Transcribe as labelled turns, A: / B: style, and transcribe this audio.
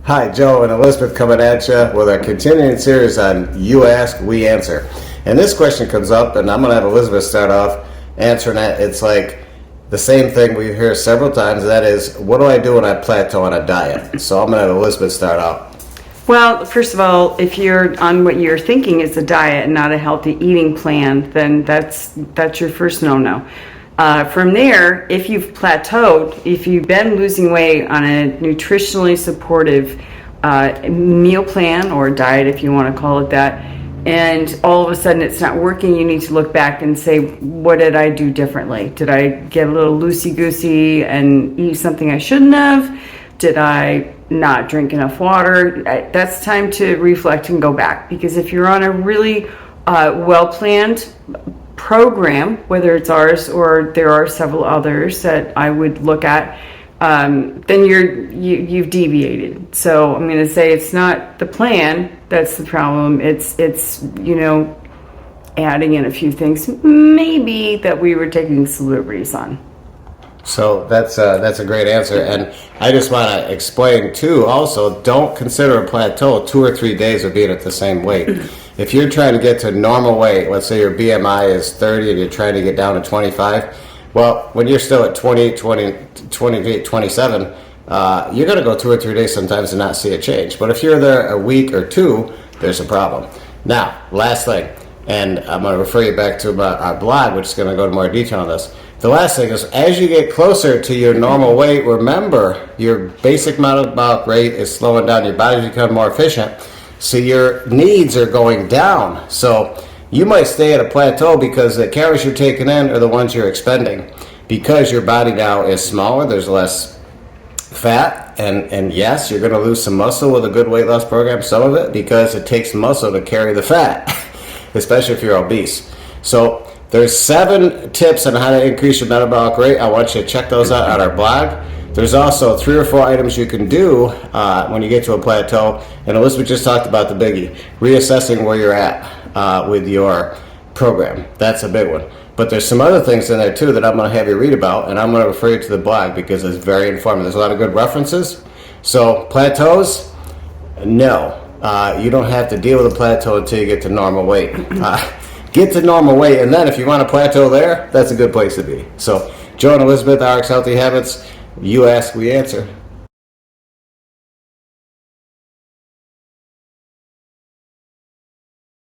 A: Hi, Joe and Elizabeth coming at you with a continuing series on You Ask, We Answer. And this question comes up, and I'm going to have Elizabeth start off answering it. It's like the same thing we hear several times, and that is, what do I do when I plateau on a diet? So I'm going to have Elizabeth start out.
B: Well, first of all, if you're on what you're thinking is a diet and not a healthy eating plan, then that's your first no-no. From there, if you've plateaued, if you've been losing weight on a nutritionally supportive meal plan or diet, if you want to call it that, and all of a sudden it's not working, you need to look back and say, what did I do differently? Did I get a little loosey-goosey and eat something I shouldn't have? Did I not drink enough water? That's time to reflect and go back, because if you're on a really well-planned program, whether it's ours or there are several others that I would look at, then you've deviated. So I'm going to say it's not the plan that's the problem. It's adding in a few things maybe that we were taking some liberties on.
A: So that's a great answer, and I just want to explain too. Also, don't consider a plateau 2 or 3 days of being at the same weight. If you're trying to get to normal weight, let's say your BMI is 30 and you're trying to get down to 25. Well, when you're still at 28, 27, you're going to go 2 or 3 days sometimes and not see a change. But if you're there a week or two, there's a problem. Now, last thing, and I'm going to refer you back to our blog, which is going to go into more detail on this. The last thing is, as you get closer to your normal weight, remember your basic metabolic rate is slowing down. Your body's becoming more efficient, so your needs are going down. So you might stay at a plateau because the calories you're taking in are the ones you're expending. Because your body now is smaller, there's less fat, and yes, you're going to lose some muscle with a good weight loss program, some of it, because it takes muscle to carry the fat, especially if you're obese. So there's 7 tips on how to increase your metabolic rate. I want you to check those out on our blog. There's also 3 or 4 items you can do when you get to a plateau. And Elizabeth just talked about the biggie, reassessing where you're at with your program. That's a big one. But there's some other things in there too that I'm going to have you read about, and I'm going to refer you to the blog because it's very informative. There's a lot of good references. So plateaus, no. You don't have to deal with a plateau until you get to normal weight. Get to normal weight, and then if you want to plateau there, that's a good place to be. So, Joe and Elizabeth, RxHealthyHabits, You Ask, We Answer.